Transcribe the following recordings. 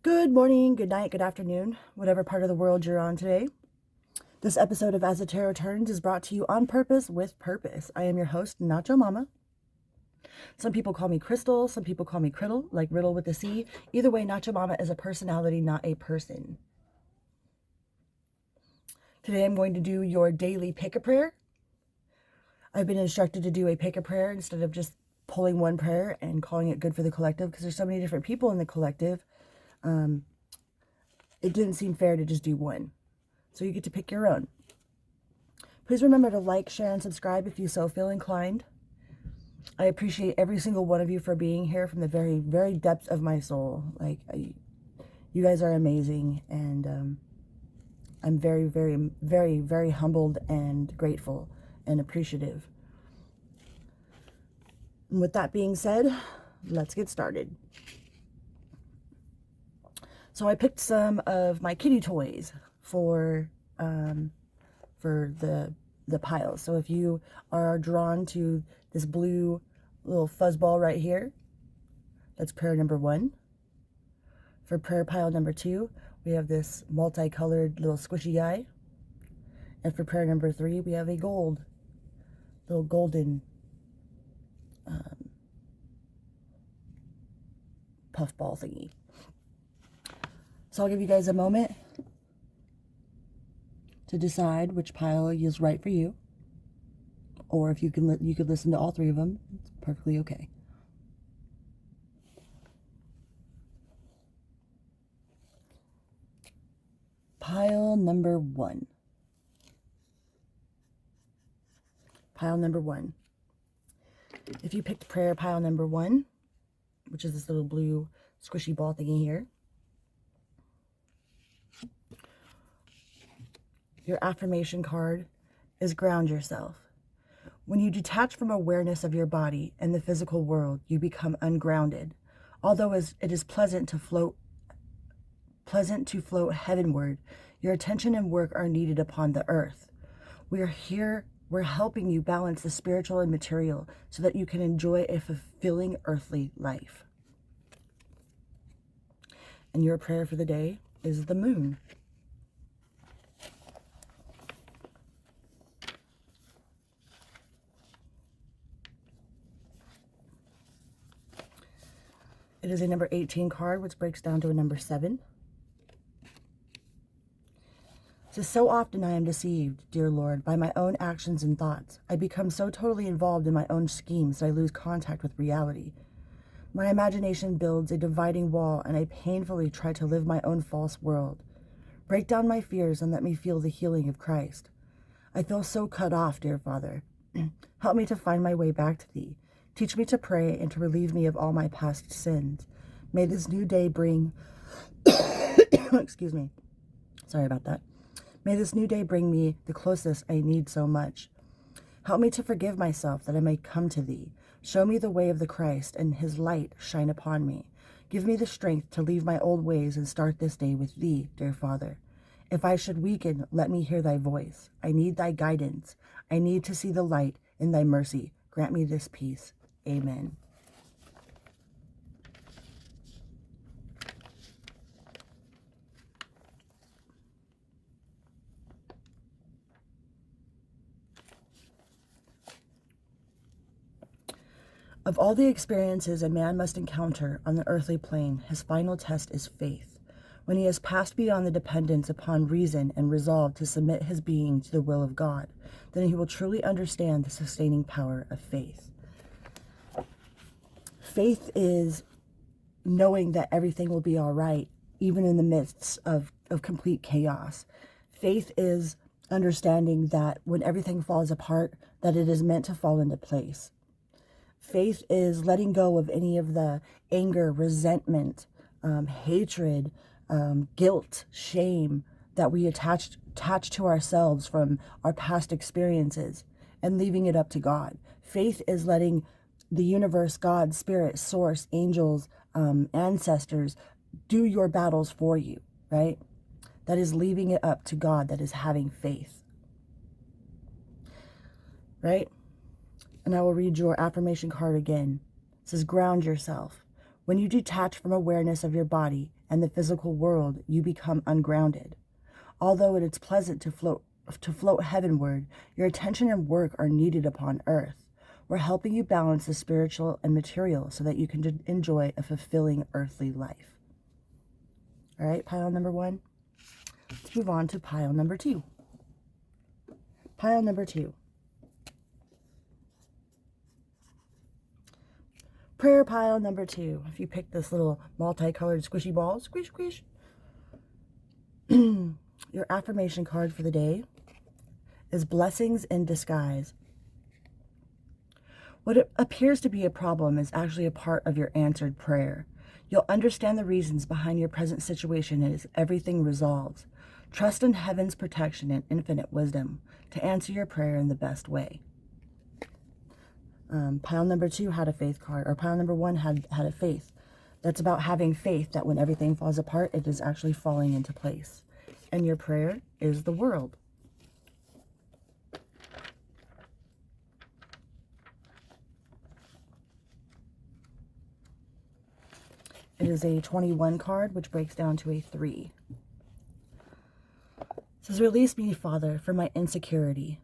Good morning, good night, good afternoon, whatever part of the world you're on today. This episode of As the Tarot Turns is brought to you on purpose with purpose. I am your host, Nacho Mama. Some people call me Crystal, some people call me Criddle, like Riddle with a C. Either way, Nacho Mama is a personality, not a person. Today I'm going to do your daily pick-a-prayer. I've been instructed to do a pick-a-prayer instead of just pulling one prayer and calling it good for the collective because there's so many different people in the collective. It didn't seem fair to just do one. So you get to pick your own. Please remember to like, share, and subscribe if you so feel inclined. I appreciate every single one of you for being here from the very, very depths of my soul. You guys are amazing, and I'm very, very, very, very humbled and grateful and appreciative. And with that being said, let's get started. So I picked some of my kitty toys for the piles. So if you are drawn to this blue little fuzzball right here, that's prayer number 1. For prayer pile number 2, we have this multicolored little squishy guy. And for prayer number 3, we have a little golden puffball thingy. So I'll give you guys a moment to decide which pile is right for you, or if you could listen to all 3 of them. It's perfectly okay. Pile number 1. Pile number 1. If you picked prayer pile number 1, which is this little blue squishy ball thingy here, your affirmation card is ground yourself. When you detach from awareness of your body and the physical world, you become ungrounded. Although it is pleasant to float heavenward, your attention and work are needed upon the earth. We're helping you balance the spiritual and material so that you can enjoy a fulfilling earthly life. And your prayer for the day is the moon. It is a number 18 card, which breaks down to a number 7. It says, so often I am deceived, dear Lord, by my own actions and thoughts. I become so totally involved in my own schemes that I lose contact with reality. My imagination builds a dividing wall, and I painfully try to live my own false world. Break down my fears and let me feel the healing of Christ. I feel so cut off, dear Father. Help me to find my way back to Thee. Teach me to pray and to relieve me of all my past sins. May this new day bring... Excuse me. Sorry about that. May this new day bring me the closeness I need so much. Help me to forgive myself that I may come to Thee. Show me the way of the Christ and His light shine upon me. Give me the strength to leave my old ways and start this day with Thee, dear Father. If I should weaken, let me hear Thy voice. I need Thy guidance. I need to see the light in Thy mercy. Grant me this peace. Amen. Of all the experiences a man must encounter on the earthly plane, his final test is faith. When he has passed beyond the dependence upon reason and resolved to submit his being to the will of God, then he will truly understand the sustaining power of faith. Faith is knowing that everything will be all right, even in the midst of complete chaos. Faith is understanding that when everything falls apart, that it is meant to fall into place. Faith is letting go of any of the anger, resentment, hatred, guilt, shame that we attach to ourselves from our past experiences and leaving it up to God. Faith is letting the universe, God, spirit, source, angels, ancestors do your battles for you, right? That is leaving it up to God. That is having faith, right? And I will read your affirmation card again. It says, ground yourself. When you detach from awareness of your body and the physical world, you become ungrounded. Although it is pleasant to float heavenward, your attention and work are needed upon earth. We're helping you balance the spiritual and material so that you can enjoy a fulfilling earthly life. All right, pile number 1. Let's move on to pile number 2. Pile number 2. Prayer pile number 2. If you pick this little multicolored squishy ball, squish, squish. Your affirmation card for the day is blessings in disguise. What appears to be a problem is actually a part of your answered prayer. You'll understand the reasons behind your present situation as everything resolves. Trust in heaven's protection and infinite wisdom to answer your prayer in the best way. Pile number 2 had a faith card, or pile number 1 had a faith. That's about having faith that when everything falls apart, it is actually falling into place. And your prayer is the world. It is a 21 card, which breaks down to a 3. It says, release me, Father, from my insecurity.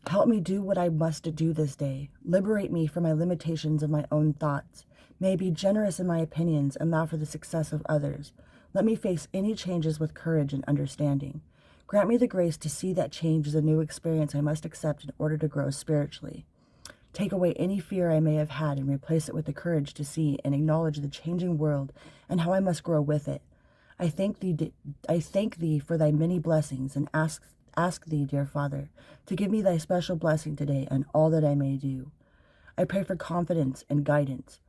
Help me do what I must do this day. Liberate me from my limitations of my own thoughts. May I be generous in my opinions and allow for the success of others. Let me face any changes with courage and understanding. Grant me the grace to see that change is a new experience I must accept in order to grow spiritually. Take away any fear I may have had and replace it with the courage to see and acknowledge the changing world and how I must grow with it. I thank thee for thy many blessings and ask thee, dear Father, to give me thy special blessing today on all that I may do. I pray for confidence and guidance,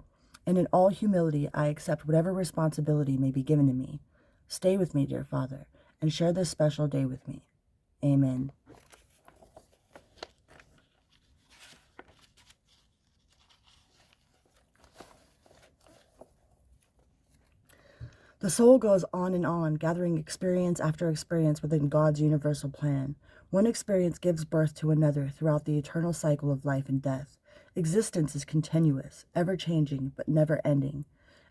and in all humility I accept whatever responsibility may be given to me. Stay with me, dear Father, and share this special day with me. Amen. The soul goes on and on, gathering experience after experience within God's universal plan. One experience gives birth to another throughout the eternal cycle of life and death. Existence is continuous, ever-changing, but never-ending.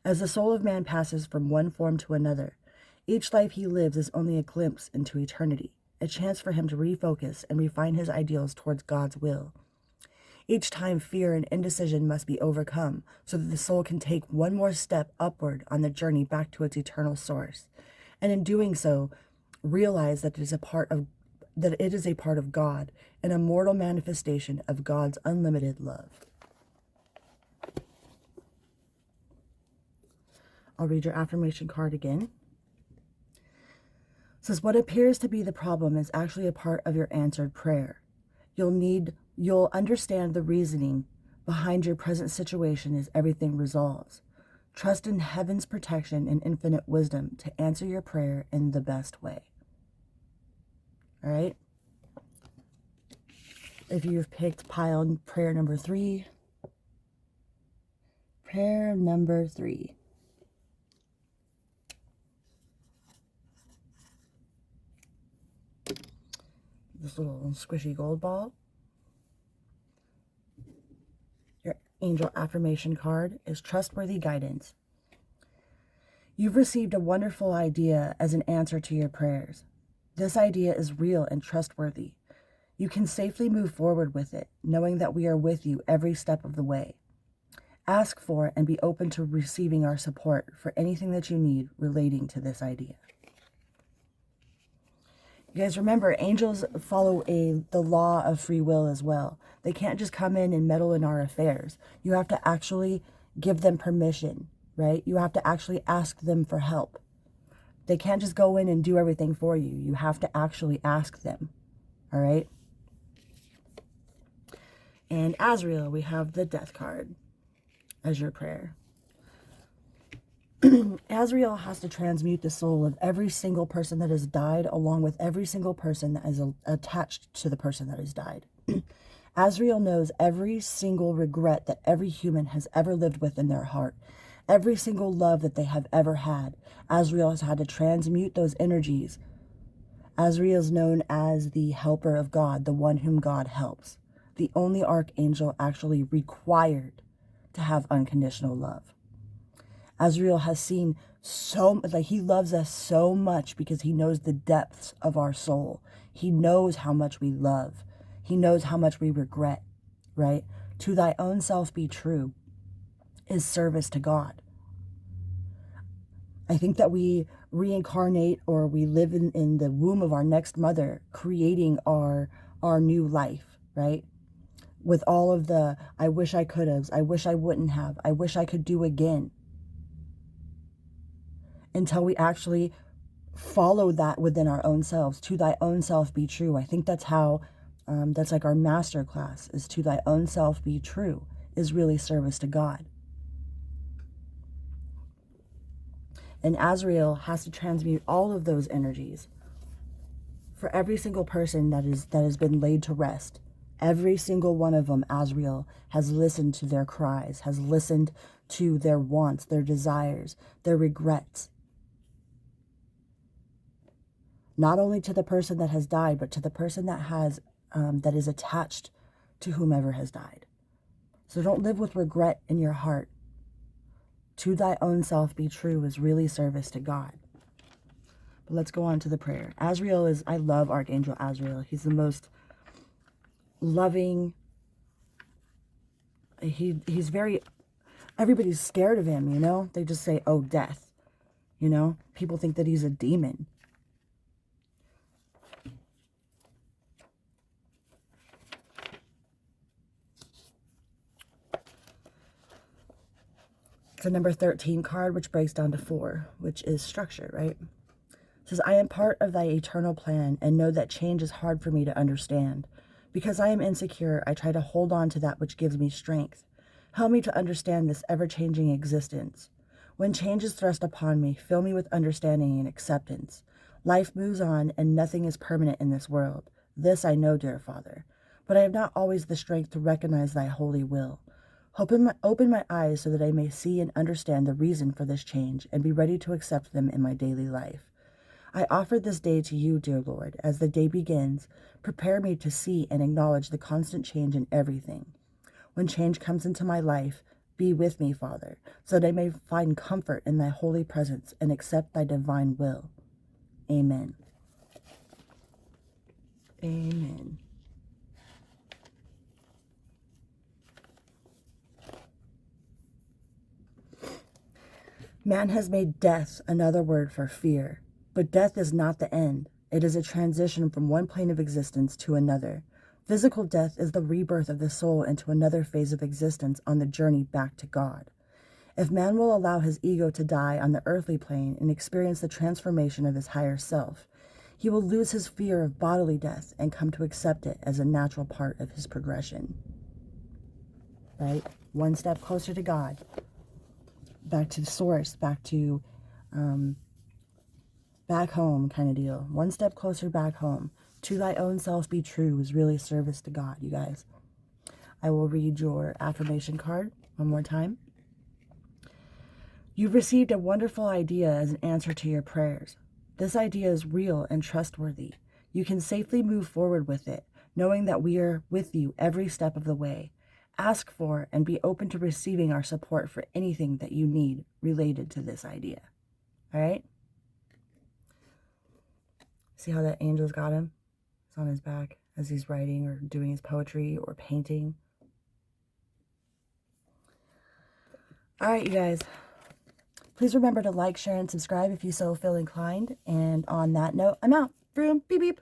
As the soul of man passes from one form to another, each life he lives is only a glimpse into eternity, a chance for him to refocus and refine his ideals towards God's will. Each time, fear and indecision must be overcome so that the soul can take one more step upward on the journey back to its eternal source. And in doing so, realize that it is a part of God, an immortal manifestation of God's unlimited love. I'll read your affirmation card again. It says, what appears to be the problem is actually a part of your answered prayer. You'll understand the reasoning behind your present situation as everything resolves. Trust in heaven's protection and infinite wisdom to answer your prayer in the best way. All right? If you've picked prayer number 3, prayer number 3. This little squishy gold ball. Your angel affirmation card is trustworthy guidance. You've received a wonderful idea as an answer to your prayers. This idea is real and trustworthy. You can safely move forward with it, knowing that we are with you every step of the way. Ask for and be open to receiving our support for anything that you need relating to this idea. You guys remember, angels follow the law of free will as well. They can't just come in and meddle in our affairs. You have to actually give them permission, right? You have to actually ask them for help. They can't just go in and do everything for you. You have to actually ask them, all right? And Azrael, we have the death card as your prayer. Azrael has to transmute the soul of every single person that has died, along with every single person that is attached to the person that has died. Azrael knows every single regret that every human has ever lived with in their heart. Every single love that they have ever had. Azrael has had to transmute those energies. Azrael is known as the helper of God, the one whom God helps. The only archangel actually required to have unconditional love. Azrael has seen so, like, he loves us so much because he knows the depths of our soul. He knows how much we love. He knows how much we regret, right? To thy own self be true is service to God. I think that we reincarnate, or we live in the womb of our next mother, creating our new life, right? With all of the, I wish I could have, I wish I wouldn't have, I wish I could do again. Until we actually follow that within our own selves. To thy own self be true. I think that's how, that's like our master class, is to thy own self be true, is really service to God. And Azrael has to transmute all of those energies for every single person that has been laid to rest. Every single one of them, Azrael has listened to their cries, has listened to their wants, their desires, their regrets. Not only to the person that has died, but to the person that has that is attached to whomever has died. So don't live with regret in your heart. To thy own self be true is really service to God. But let's go on to the prayer. Azrael is, I love Archangel Azrael. He's the most loving. He's very, everybody's scared of him, you know? They just say, oh, death. You know? People think that he's a demon. It's a number 13 card, which breaks down to 4, which is structure, right? It says, I am part of thy eternal plan and know that change is hard for me to understand. Because I am insecure, I try to hold on to that which gives me strength. Help me to understand this ever-changing existence. When change is thrust upon me, fill me with understanding and acceptance. Life moves on and nothing is permanent in this world. This I know, dear Father. But I have not always the strength to recognize thy holy will. Open my eyes so that I may see and understand the reason for this change and be ready to accept them in my daily life. I offer this day to you, dear Lord. As the day begins, prepare me to see and acknowledge the constant change in everything. When change comes into my life, be with me, Father, so that I may find comfort in thy holy presence and accept thy divine will. Amen. Amen. Man has made death another word for fear, but death is not the end. It is a transition from one plane of existence to another. Physical death is the rebirth of the soul into another phase of existence on the journey back to God. If man will allow his ego to die on the earthly plane and experience the transformation of his higher self, he will lose his fear of bodily death and come to accept it as a natural part of his progression. Right? One step closer to God. Back to the source, back to back home kind of deal. One step closer back home. To thy own self be true is really service to God, you guys. I will read your affirmation card one more time. You've received a wonderful idea as an answer to your prayers. This idea is real and trustworthy. You can safely move forward with it, knowing that we are with you every step of the way. Ask for and be open to receiving our support for anything that you need related to this idea. All right? See how that angel's got him? It's on his back as he's writing or doing his poetry or painting. All right, you guys. Please remember to like, share, and subscribe if you so feel inclined. And on that note, I'm out. Vroom, beep, beep.